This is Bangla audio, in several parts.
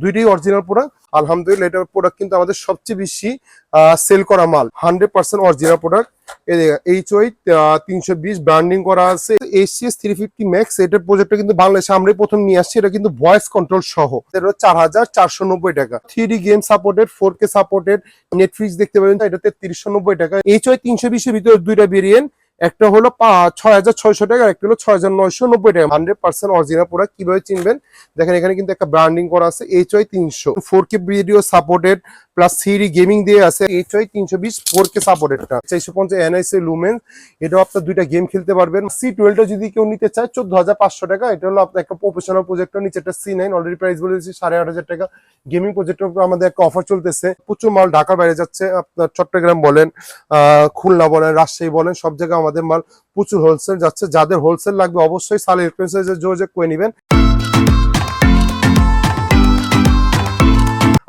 দুইটাই অরিজিনাল প্রোডাক্ট। আলহামদুলিল্লাহ এটার প্রোডাক্ট কিন্তু আমাদের সবচেয়ে বেশি সেল করা মাল, 100% অরিজিনাল প্রোডাক্ট। HY 320 ব্র্যান্ডিং করা আছে। ACS 350 ম্যাক্স এটার প্রজেক্টটা কিন্তু বাংলাদেশে আমরাই প্রথম নিয়ে আসছি। এটা কিন্তু ভয়েস কন্ট্রোল সহ 4490 টাকা। 3D game supported, 4K supported, Netflix দেখতে পাবেন, এটাতে 3390 টাকা। HY 320 এর ভিতরে দুইটা ভেরিয়েন্ট, একটা হলো 6600 টাকা, একটা হলো 6990 টাকা। 100% অরিজিনাল প্রোডাক্ট। কিভাবে চিনবেন দেখেন, এখানে কিন্তু একটা ব্র্যান্ডিং করা আছে HY 300, 4K video supported plus 3D gaming দিয়ে আছে। HY 320 4K সাপোর্টেডটা 450 NIC lumen. এটাও আপনার দুইটা গেম খেলতে পারবেন। C12টা যদি কেউ নিতে চায় 14500 টাকা। এটা হলো আপনার একটা প্রফেশনাল প্রজেক্টর, নিচে একটা C9 অলরেডি প্রাইস বলেছি 8500 টাকা। গেমিং প্রজেক্টর আমাদের একটা অফার চলতেছে। প্রচুর মাল ঢাকার বাইরে যাচ্ছে, আপনার চট্টগ্রাম বলেন, খুলনা বলেন, রাজশাহী বলেন, সব জায়গায় আমাদের মাল প্রচুর হোলসেল যাচ্ছে। যাদের হোলসেল লাগবে অবশ্যই সালে ইলেকট্রনিক্সে যোগাযোগ করে নেবেন।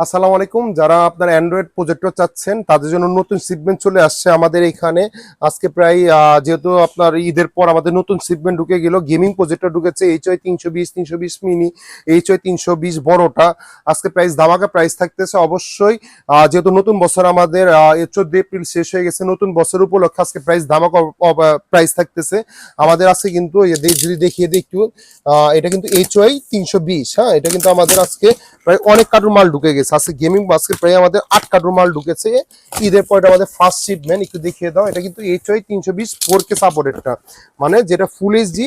আসসালামু আলাইকুম। যারা আপনার অ্যান্ড্রয়েড প্রজেক্টর চাচ্ছেন তাদের জন্য নতুন শিপমেন্ট চলে আসছে আমাদের এখানে। আজকে প্রায় যেহেতু আপনার ঈদের পর আমাদের নতুন শিপমেন্ট ঢুকে গেল। গেমিং প্রজেক্টর ঢুকেছে HY 320 মিনি, HY 320 বড়টা। আজকে প্রাইস ধামাকা প্রাইস থাকতেছে অবশ্যই। যেহেতু নতুন বছর আমাদের 14 এপ্রিল শেষ হয়ে গেছে, নতুন বছর উপলক্ষে আজকে প্রাইস ধামাকা প্রাইস থাকতেছে আমাদের। আজকে কিন্তু যদি দেখিয়ে দিই একটু, এটা কিন্তু HY 320। হ্যাঁ, এটা কিন্তু আমাদের আজকে প্রায় অনেক কার্টুন মাল ঢুকে গেছে। আজকে গেমিং বাস্কেট প্রায় আমাদের 8 কার্টুন মাল ঢুকেছে ঈদের পর। এটা আমাদের ফার্স্ট শিপমেন্ট, একটু দেখিয়ে দাও। এটা কিন্তু HY 320 4K সাপোর্টেডটা, মানে যেটা ফুল HD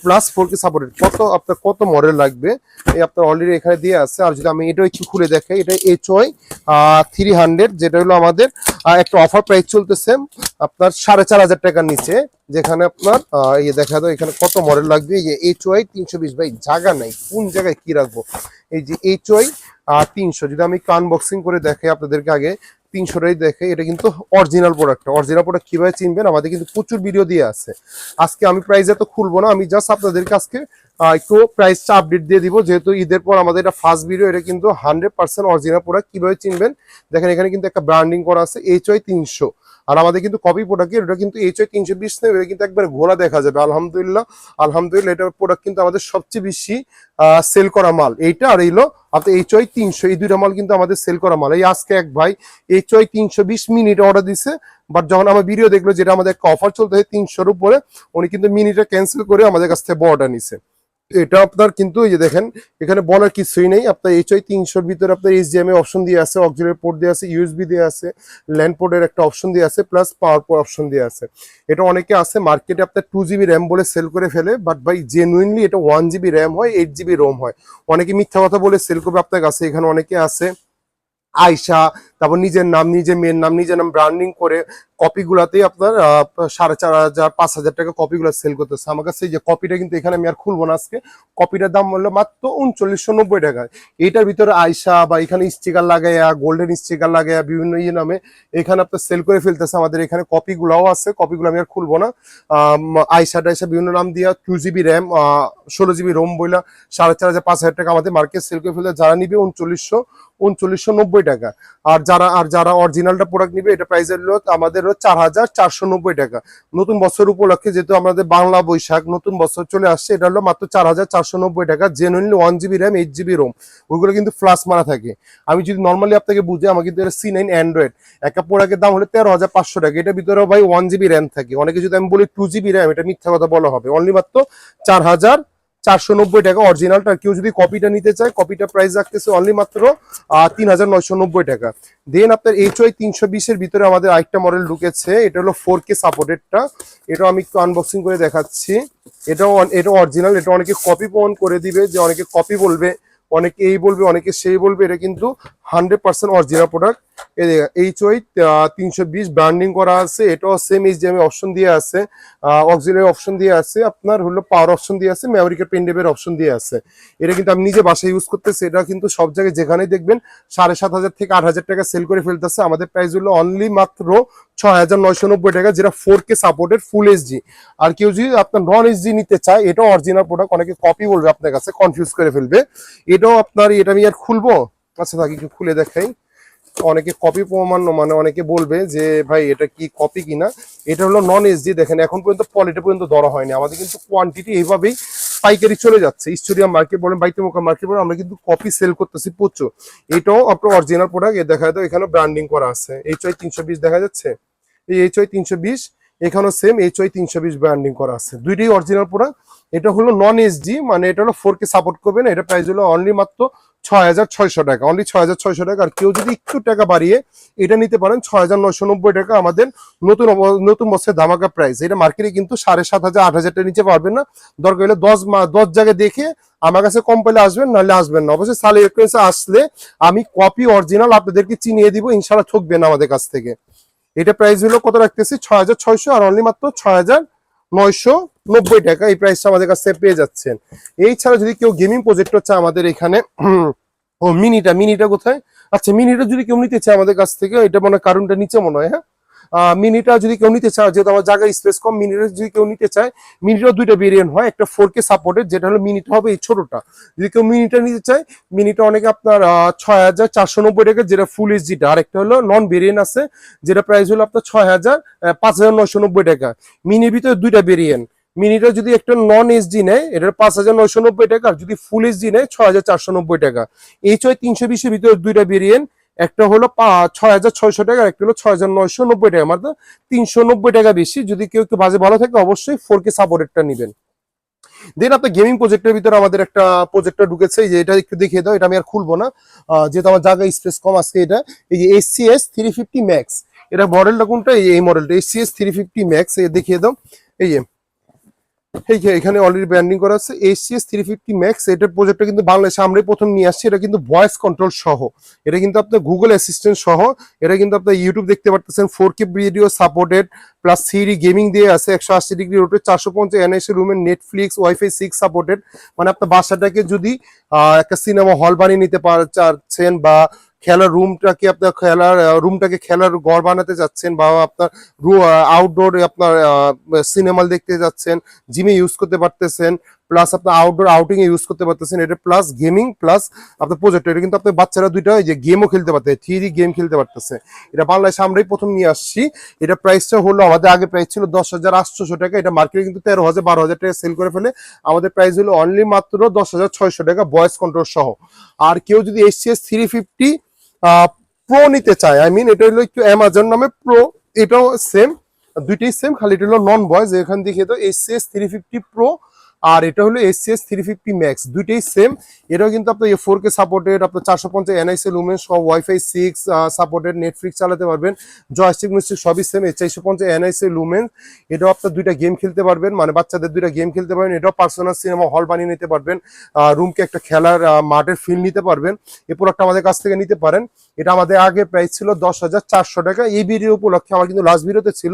প্লাস 4K সাপোর্টেড। আপনার কত মডেল লাগবে এই আপনার অলরেডি এখানে দিয়ে আছে। আর যদি আমি এটা একটু খুলে দেখাই, এটা HY 300, যেটা হলো আমাদের একটা অফার প্রাইস চলতেছে আপনার 4500 টাকার নিচে। যেখানে আপনার দেখা দাও এখানে কত মডেল লাগবে। এই যে HY 320, ভাই জায়গা নাই, কোন জায়গায় কি রাখবো। এই যে HY 300, যদি আমি আনবক্সিং করে দেখাই আপনাদেরকে, আগে 300টাই দেখে। এটা কিন্তু অরিজিনাল প্রোডাক্ট। অরিজিনাল প্রোডাক্ট কিভাবে চিনবেন, আমাদের কিন্তু প্রচুর ভিডিও দিয়ে আছে। আজকে আমি প্রাইস এত খুলবো না, আমি জাস্ট আপনাদেরকে আজকে একটু প্রাইসটা আপডেট দিয়ে দিব। যেহেতু ঈদের পর আমাদের এটা ফার্স্ট ভিডিও। এটা কিন্তু 100% অরিজিনাল প্রোডাক্ট। কিভাবে চিনবেন দেখেন, এখানে কিন্তু একটা ব্র্যান্ডিং করা আছে HY 300। আর আমাদের কিন্তু কপি প্রোডাক্ট, এটা কিন্তু HY 320 নেই, এটা কিন্তু একবার ঘোরা দেখা যাবে। আলহামদুলিল্লাহ এটার প্রোডাক্ট কিন্তু আমাদের সবচেয়ে বেশি সেল করা মাল এইটা। আর এইলো আপনার HY 300, এই দুইটা মাল কিন্তু আমাদের সেল করা মাল। এই আজকে এক ভাই HY 320 মিনিট অর্ডার দিছে, বাট যখন আমার ভিডিও দেখলো যেটা আমাদের একটা অফার চলতে হয় 300-র উপরে, উনি কিন্তু মিনিটটা ক্যান্সেল করে আমাদের কাছ থেকে বড়টা নিছে। এটা আপনার কিন্তু এই যে দেখেন, এখানে বলার কিছুই নেই। আপনার HY 300-র ভিতরে আপনার HDMI অপশন দিয়ে আছে, অক্সিলারি পোর্ট দিয়ে আছে, USB দিয়ে আছে, ল্যান্ড পোর্টের একটা অপশন দিয়ে আছে, প্লাস পাওয়ার পোর্ট অপশন দিয়ে আছে। এটা অনেকে আছে মার্কেটে আপনার 2GB র্যাম বলে সেল করে ফেলে, বাট ভাই জেনুইনলি এটা 1GB র্যাম হয়, 8GB রোম হয়। অনেকে মিথ্যা কথা বলে সেল করবে আপনার কাছে। এখানে অনেকে আছে আয়শা, তারপর নিজের নাম, নিজের মেয়ের নাম, নিজের নাম ব্র্যান্ডিং করে কপিগুলাতেই আপনার 4500 5000 টাকা কপিগুলো সেল করতেছে আমার কাছে। এই যে কপিটা কিন্তু এখানে আমি আর খুলবো না আজকে। কপিটার দাম হলো মাত্র 3990 টাকায়। এইটার ভিতরে আয়শা বা এখানে স্টিকার লাগাইয়া, গোল্ডেন স্টিকার লাগাইয়া বিভিন্ন নামে এখানে আপনার সেল করে ফেলতেছে। আমাদের এখানে কপিগুলাও আছে, কপিগুলো আমি আর খুলবো না। আয়শা টাইশা বিভিন্ন নাম দিয়া 2GB র্যাম 16GB রোম বইলা 4500 5000 টাকা আমাদের মার্কেট সেল করে ফেলতে। যারা নিবে 3990 টাকা। আর যারা অরিজিনালটা প্রোডাক্ট নিবে, এটা প্রাইস হলো আমাদের 4490 টাকা। নতুন বছর উপলক্ষে যেহেতু আমাদের বাংলা বৈশাখ নতুন বছর চলে আসছে, এটা হলো মাত্র 4490 টাকা। Genuinely 1GB RAM 8GB Rome, ওইগুলো কিন্তু ফ্লাশ মারা থাকে। আমি যদি নর্মালি আপনাকে বুঝে, আমাকে কিন্তু এটা C9 অ্যান্ড্রয়েড একটা প্রোডাক্টের দাম হলো 13500 টাকা। এটার ভিতরে ভাই 1GB র্যাম থাকে। অনেকে যদি আমি বলি 2GB র্যাম, এটা মিথ্যা কথা বলা হবে। অনলি মাত্র 4490 টাকা অরিজিনালটা। কেউ যদি কপিটা নিতে চায়, কপিটা প্রাইস রাখতেছে অনলি মাত্র 3990 টাকা। দেন আপনার HY 320-এর ভিতরে আমাদের আরেকটা মডেল ঢুকেছে, এটা হলো 4K সাপোর্টেডটা। এটাও আমি একটু আনবক্সিং করে দেখাচ্ছি। এটা অরিজিনাল। এটা অনেকে কপি প্রমাণ করে দিবে, যে অনেকে কপি বলবে, অনেকে এই বলবে, অনেকে সেই বলবে। এটা কিন্তু 100% অরিজিনাল প্রোডাক্ট। HY 320 ব্র্যান্ডিং করা আছে। এটাও সেম HDMI অপশন দিয়ে আছে, অক্সিলারি অপশন দিয়ে আছে, আপনার হলো পাওয়ার অপশন দিয়ে আছে, মেমোরিকে পেনড্রাইভের অপশন দিয়ে আছে। এটা কিন্তু আমি নিজে বাসায় ইউজ করতেছি। এটা কিন্তু সব জায়গায় যেখানেই দেখবেন 7500 থেকে 8000 টাকা সেল করে ফেলতেছে। আমাদের প্রাইস হলো অনলি মাত্র 6990 টাকা, যেটা 4K সাপোর্টেড ফুল HD। আর কেউ যদি আপনার নন HD নিতে চায়, এটাও অরিজিনাল প্রোডাক্ট। অনেকে কপি বলবে আপনার কাছে, কনফিউজ করে ফেলবে। এটাও আপনার, এটা আমি আর খুলবো, আচ্ছা থাকি একটু খুলে দেখাই। অনেকে কপি প্রমাণ, মানে অনেকে বলবে যে ভাই এটা কি কপি কিনা। এটা হলো নন HD। দেখেন এখন পর্যন্ত কোয়ালিটি পর্যন্ত ধরা হয়নি। আমাদের কিন্তু কোয়ান্টিটি এইভাবেই পাইকারি চলে যাচ্ছে, স্টেডিয়াম মার্কেট বলেন, বাইতুমুকাম মার্কেট বলেন, আমরা কিন্তু কপি সেল করতেছি প্রচুর। এটাও আপনার অরিজিনাল প্রোডাক্ট, এ দেখা যায় এখানে ব্র্যান্ডিং করা আছে, HY 320 দেখা যাচ্ছে, এই HY 320, এখানেও সেম HY 320 ব্র্যান্ডিং করা আছে, দুইটাই অরিজিনাল প্রোডাক্ট। এটা হলো নন এইচডি, মানে এটা হলো 4K সাপোর্ট করবে না, এটা প্রাইস হলো অনলি মাত্র 6,600 টাকা, অনলি 6,600 টাকা। আর কেউ যদি একটু টাকা বাড়িয়ে এটা নিতে পারেন 6,990 টাকা, আমাদের নতুন নতুন বছরের ধামাকা প্রাইস। এটা মার্কেটে কিন্তু 7,500 8,000 টাকা নিচে পারবেন না। দরকার হলে 10 জায়গায় দেখে আমার কাছে কম পেলে আসবেন, নাহলে আসবেন না। অবশ্যই সালি ইলেকট্রনিক্সে আসলে আমি কপি অরিজিনাল আপনাদেরকে চিনিয়ে দিব, ইনশাআল্লাহ ঠকবেন আমাদের কাছ থেকে। এটা প্রাইস হলো কত রাখতেছি, 6,600, আর অনলি মাত্র 6,990 টাকা এই প্রাইসটা আমাদের কাছে পেয়ে যাচ্ছেন। এই ছাড়া যদি কেউ গেমিং প্রজেক্টর চায় আমাদের এখানে, ও মিনিটা কোথায়, আচ্ছা মিনিটা যদি কেউ নিতে চায় আমাদের কাছ থেকে, এটা মনে হয় কারণটা নিচে মনে হয়, হ্যাঁ, মিনিটা যদি কেউ নিতে চায়, যেহেতু আমার জায়গায় স্পেস কম, মিনিটা যদি কেউ নিতে চায়, মিনিটার দুইটা ভেরিয়েন্ট হয়, একটা 4K সাপোর্টেড, যেটা হলো মিনিটা হবে এই ছোটটা। যদি কেউ মিনিটা নিতে চায়, মিনিটা অনেকে আপনার 6,490 টাকা, যেটা ফুল এইচডিটা। আর একটা হলো নন ভেরিয়েন্ট আছে, যেটা প্রাইস হলো আপনার 5,990 টাকা। মিনির ভিতরে দুইটা ভেরিয়েন্ট, মিনিটা যদি একটা নন এইচডি নেয় এটা 5,990 টাকা, আর যদি ফুল এইচডি নেয় 6,490 টাকা। HY 320 এর ভিতরে দুইটা ভেরিয়েন্ট, একটা হলো 6,600 টাকা, একটা হলো 6,990 টাকা, মানে 390 টাকা বেশি। যদি কেউ একটু বাজে ভালো থাকে অবশ্যই 4K সাপোর্টেডটা নেবেন। দেন আপনার গেমিং প্রজেক্টের ভিতরে আমাদের একটা প্রজেক্টর ঢুকেছে, যে এটা একটু দেখিয়ে দাও, এটা আমি আর খুলবো না যেহেতু আমার জায়গায় স্পেস কম আজকে। এটা এই যে SCS 350 ম্যাক্স, এটা মডেলটা কোনটা, এই মডেলটা SCS 350 ম্যাক্স, দেখিয়ে দাও। এই যে এখানে অলরেডি ব্র্যান্ডিং করা আছে SCS 350 ম্যাক্স। এটার প্রজেক্টটা কিন্তু বাংলাদেশে আমরাই প্রথম নিয়ে আসছি। এটা কিন্তু ভয়েস কন্ট্রোল সহ, এটা কিন্তু আপনার গুগল অ্যাসিস্ট্যান্ট সহ, এটা কিন্তু আপনার ইউটিউব দেখতে পারতেছেন, 4K video supported, plus 3D gaming দিয়ে আছে, 180 ডিগ্রি রোটেট, 450 NIS রুমের, নেটফ্লিক্স, ওয়াইফাই 6 সাপোর্টেড। মানে আপনার বাসাটাকে যদি একটা সিনেমা হল বানিয়ে নিতে চাচ্ছেন, বা খেলার রুমটাকে খেলার ঘর বানাতে যাচ্ছেন, বা আপনার আউটডোর আপনার সিনেমা দেখতে যাচ্ছেন, জিমে ইউজ করতে পারতেছেন, প্লাস আপনার আউটডোর আউটিং এ ইউজ করতে পারতেছেন। এটা প্লাস গেমিং প্লাস আপনার প্রজেক্টর, এটা কিন্তু আপনার বাচ্চারা দুইটা যে গেমও খেলতে পারতেছে, 3D গেম খেলতে পারতেছে। এটা বাংলাদেশে আমরাই প্রথম নিয়ে আসছি। এটা প্রাইসটা হলো, আমাদের আগে প্রাইস ছিল 10,800 টাকা, এটা মার্কেটে কিন্তু 13,000 12,000 টাকা সেল করে ফেলে। আমাদের প্রাইস হলো অনলি মাত্র 10,600 টাকা ভয়েস কন্ট্রোল সহ। আর কেউ যদি SCS 350 প্রো নিতে চায়, আই মিন এটা হলো একটু অ্যামাজন নামে প্রো, এটাও সেম, দুইটাই সেম, খালি এটা হলো নন ভয়েস। এখান থেকে তো SCS 350 প্রো, আর এটা হলো SCS 350 ম্যাক্স, দুইটাই সেম। এটাও কিন্তু আপনার 4K সাপোর্টেড, আপনার 450 NIS লুমেন সব, ওয়াইফাই 6 সাপোর্টেড, নেটফ্লিক্স চালাতে পারবেন, জয়স্টিক মিস্টিক সবই সেম। 450 NIS লুমেন, এটাও আপনার দুইটা গেম খেলতে পারবেন, মানে বাচ্চাদের দুইটা গেম খেলতে পারবেন। এটাও পার্সোনাল সিনেমা হল বানিয়ে নিতে পারবেন, রুমকে একটা খেলার মাঠের ফিল নিতে পারবেন। এই প্রোডাক্টটা আমাদের কাছ থেকে নিতে পারেন। এটা আমাদের আগে প্রাইস ছিল 10,400 টাকা, এই ভিডিও উপলক্ষে আমার কিন্তু লাস্ট ভিডিওতে ছিল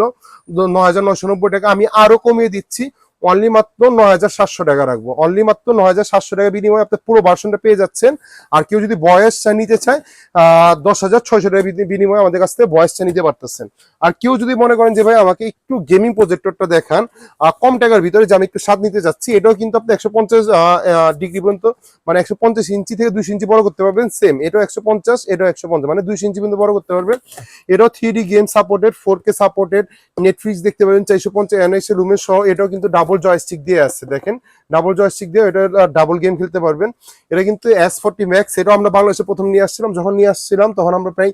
9,990 টাকা, আমি আরো কমিয়ে দিচ্ছি, অনলি মাত্র 9,700 টাকা রাখবো। অনলি মাত্র 9,700 টাকা বিনিময়ে আপনি পুরো ভার্সনটা পেয়ে যাচ্ছেন। আর কেউ যদি বয়সটা নিতে চায় 10,600 টাকা বিনিময়ে আমাদের কাছ থেকে বয়সটা নিতে পারতেছেন। আর কেউ যদি মনে করেন যে ভাই আমাকে একটু গেমিং প্রজেক্টরটা দেখান কম টাকার ভিতরে, যে আমি একটু স্বাদ নিতে যাচ্ছি, এটাও কিন্তু আপনি 150 ডিগ্রি পর্যন্ত, মানে 150 ইঞ্চি থেকে 200 ইঞ্চি বড় করতে পারবেন। সেম এটাও 150, এটাও 150, মানে 200 ইঞ্চি পর্যন্ত বড় করতে পারবেন। এটাও 3D game supported, 4K supported, Netflix দেখতে পাবেন 450 NIS রুমের সহ। এটাও কিন্তু ডাবল জয়স্টিক দিয়ে আছে, দেখেন ডাবল জয়স্টিক দিয়ে, এটা ডাবল গেম খেলতে পারবেন। এটা কিন্তু S40 ম্যাক্স, এটাও আমরা বাংলাদেশে প্রথম নিয়ে আসছিলাম, যখন নিয়ে আসছিলাম তখন আমরা প্রায়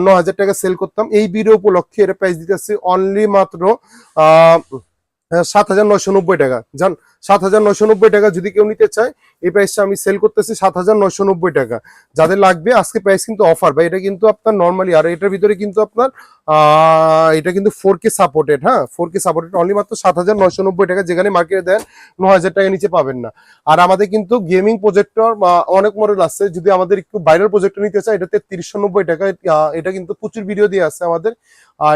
9,000 টাকা সেল করতাম। এই ভিডিও উপলক্ষে এটা প্রাইস দিতেছি অনলি মাত্র 7,990 টাকা। জান 7,990 টাকা যদি কেউ নিতে চায়, এই প্রাইসটা আমি সেল করতেছি 7,990 টাকা। যাদের লাগবে আজকে প্রাইস কিন্তু অফার, বা এটা কিন্তু আপনার নর্মালি, আর এটার ভিতরে কিন্তু আপনার এটা কিন্তু 4K সাপোর্টেড, হ্যাঁ 4K সাপোর্টেড, অনলি মাত্র 7,990 টাকা, যেখানে মার্কেটে দেন 9,000 টাকা নিচে পাবেন না। আর আমাদের কিন্তু গেমিং প্রজেক্টর অনেক মডেল আছে, যদি আমাদের একটু বাইরের প্রজেক্টর নিতে চায়, এটা 3390 টাকা। এটা কিন্তু প্রচুর ভিডিও দিয়ে আছে আমাদের।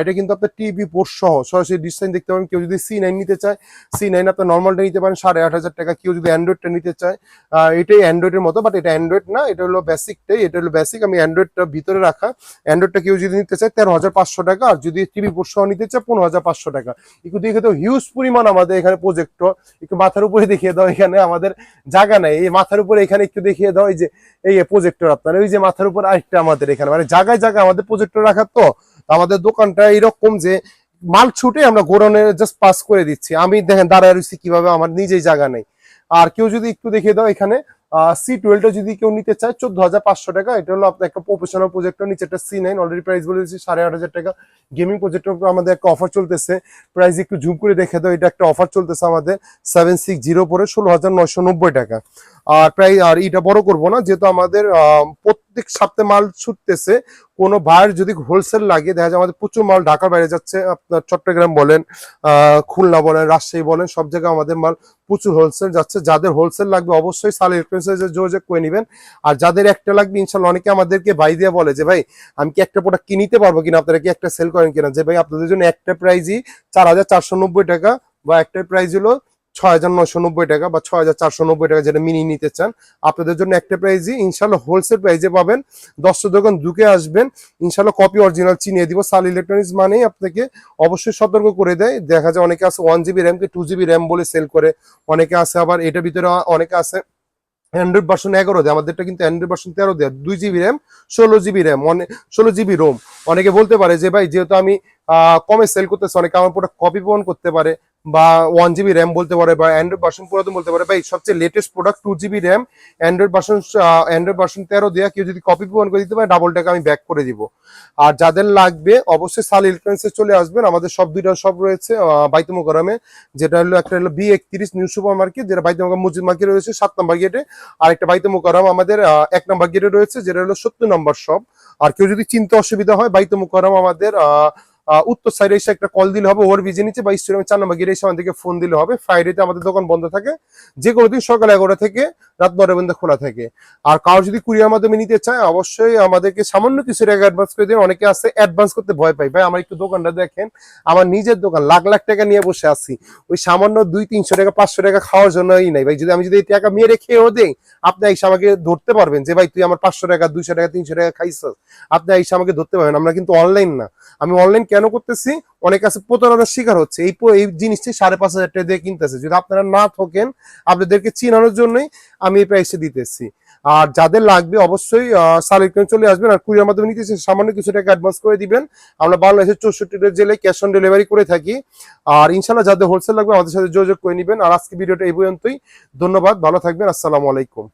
এটা কিন্তু আপনার টিভি পোর্ট সহ সরাসরি ডিজাইন দেখতে পাবেন। কেউ যদি C9 নিতে চায়, C9 আপনার নর্মালটা নিতে পারেন 8,500 টাকা। কেউ যদি অ্যান্ড্রয়েডটা নিতে চায়, এটাই অ্যান্ড্রয়েডের মতো, বাট এটা অ্যান্ড্রয়েড না, এটা হলো বেসিকটাই, এটা হলো বেসিক, আমি অ্যান্ড্রয়েডটা ভিতরে রাখা। অ্যান্ড্রয়েডটা কেউ যদি নিতে চায় 13,500 টাকা, আর যদি টিভি পোর্ট সহ নিতে চায় 15,500 টাকা। একটু দেখে তো হিউজ পরিমাণ আমাদের এখানে প্রজেক্টর, একটু মাথার উপরে দেখিয়ে দাও, এখানে আমাদের জায়গা নাই, এই মাথার উপরে এখানে একটু দেখিয়ে দাও, এই যে এই প্রজেক্টর আপনার, ওই যে মাথার উপর আরেকটা আমাদের এখানে, মানে জায়গায় জায়গায় আমাদের প্রজেক্টর রাখার। তো আমাদের দোকানটা এরকম যে মাল ছুটে আমরা গোডাউনে জাস্ট পাস করে দিচ্ছি। আমি দেখেন দাঁড়ায় রয়েছি কিভাবে, আমার নিজেই জায়গা নেই। আর কেউ যদি একটু দেখিয়ে দাও এখানে C12 যদি কেউ নিতে চায় 14,500 টাকা। এটা হলো আপনার একটা প্রফেশনাল প্রজেক্টর, নিচে একটা C9 অলরেডি প্রাইস বলে দিচ্ছি 8,500 টাকা। গেমিং প্রজেক্টর আমাদের একটা অফার চলতেছে, প্রাইস একটু জুম করে দেখে দাও। এটা একটা অফার চলতেছে আমাদের 760 পরে 16,990 টাকা। আর প্রায় আর এটা বড় করব না, যেহেতু আমাদের প্রত্যেক সপ্তাহে মাল ছুটতেছে। কোনো ভাইয়ের যদি হোলসেল লাগে, দেখা যায় আমাদের প্রচুর মাল ঢাকার বাইরে যাচ্ছে, আপনার চট্টগ্রাম বলেন, খুলনা বলেন, রাজশাহী বলেন, সব জায়গায় আমাদের মাল প্রচুর হোলসেল যাচ্ছে। যাদের হোলসেল লাগবে অবশ্যই সাল ইলেকট্রনিক্সে যোগাযোগ করে নেবেন। আর যাদের একটা লাগবে ইনশাল্লাহ, অনেকে আমাদেরকে ভাই দিয়ে বলে যে ভাই আমি কি একটা প্রোডাক্ট কিনতে পারবো কিনা, আপনারা কি একটা সেল করেন কিনা, যে ভাই আপনাদের জন্য একটা প্রাইজই 4,490 টাকা, বা একটা প্রাইজ হলো 6,990 টাকা বা 6,490 টাকা, যেটা মিনি নিতে চান আপনাদের জন্য একটা প্রাইজই ইনশাল্লাহ হোলসেল প্রাইজে পাবেন। 10 দোকান ঢুকে আসবেন, ইনশাল্লাহ কপি অরিজিনাল চিনিয়ে দিব। সাল ইলেকট্রনিক্স মানেই আপনাকে অবশ্যই সতর্ক করে দেয়। দেখা যায় অনেকে আছে 1 GB র্যাম কে 2 GB র্যাম বলে সেল করে, অনেকে আছে আবার এটার ভিতরে অনেকে আছে অ্যান্ড্রয়েড ভার্সন 11 দেয়, আমাদেরটা কিন্তু অ্যান্ড্রয়েড ভার্সন 13 দেয়, 2 GB RAM 16 GB RAM 16 GB ROM. অনেকে বলতে পারে যে ভাই যেহেতু আমি কমে সেল করতেছি, অনেকে আমার প্রোডাক্ট কপি প্রমাণ করতে পারে, বা 1 GB র্যাম বলতে পারে, বা অ্যান্ড্রয়েড ভার্সন পুরাতন বলতে পারে। ভাই সবচেয়ে latest product 2 GB RAM Android version 13 দেওয়া, কেউ যদি কপি প্রমাণ করে দিতে পারে ডাবল টাকা আমি ব্যাক করে দিব। আর যাদের লাগবে অবশ্যই সাল ইলেকট্রনিক্সে চলে আসবেন। আমাদের সব দুইটা সব রয়েছে বাইতুল মোকাররমে, যেটা হলো একটা হলো B31 নিউ সুপার মার্কেট, যেটা বাইতুল মোকাররম মসজিদ মার্কেট রয়েছে 7 নম্বর গেটে। আর একটা বাইতুল মোকাররম আমাদের 1 নম্বর গেটে রয়েছে, যেটা হলো 70 নম্বর শপ। আর কেউ যদি চিনতে অসুবিধা হয়, বাইতুল মোকাররম আমাদের উত্তর সাইডে এসে একটা কল দিলে হবে, ওর বিজে নিচে বা স্টেডিয়ামের 4 নম্বর গেটে এসে আমাদেরকে ফোন দিলে হবে। ফ্রাইডেতে আমাদের দোকান বন্ধ থাকে, যে কোনো দিন সকাল 11টা থেকে রাত 9টা পর্যন্ত খোলা থাকে। আর কারো যদি কুরিয়ার মাধ্যমে নিতে চায় অবশ্যই আমাদেরকে সামান্য কিছু টাকা অ্যাডভান্স করে দিন। অনেকে আছে অ্যাডভান্স করতে ভয় পাই, ভাই আমার একটু দোকানটা দেখেন, আমার নিজের দোকান, লাখ লাখ টাকা নিয়ে বসে আছি, ওই সামান্য 200-300 টাকা 500 টাকা খাওয়ার জন্যই নাই ভাই। যদি আমি যদি এই টাকা মেরে খেয়েও দেই, আপনি এসে আমাকে ধরতে পারবেন যে ভাই তুই আমার 500 টাকা 200 টাকা 300 টাকা খাইছিস, আপনি এসে আমাকে ধরতে পারবেন। আমরা কিন্তু অনলাইন না। আমি অনলাইন কেন করতেছি, অনেক আছে প্রতারণার শিকার হচ্ছে, এই জিনিসটি 5,500 টাকা দিয়ে কিনতেছে। যদি আপনারা না থাকেন, আপনাদেরকে চিনানোর জন্যই আমি এই প্রাইসে দিতেছি। আর যাদের লাগবে অবশ্যই সালিকন চলে আসবেন। আর কুরিয়ার মাধ্যমে নিতে সামান্য কিছু টাকা অ্যাডভান্স করে দিবেন। আমরা বাংলাদেশের 64টা জেলায় ক্যাশ অন ডেলিভারি করে থাকি। আর ইনশাল্লাহ যাদের হোলসেল লাগবে আমাদের সাথে যোগাযোগ করে নেবেন। আর আজকে ভিডিওটা এই পর্যন্তই। ধন্যবাদ, ভালো থাকবেন, আসসালামু আলাইকুম।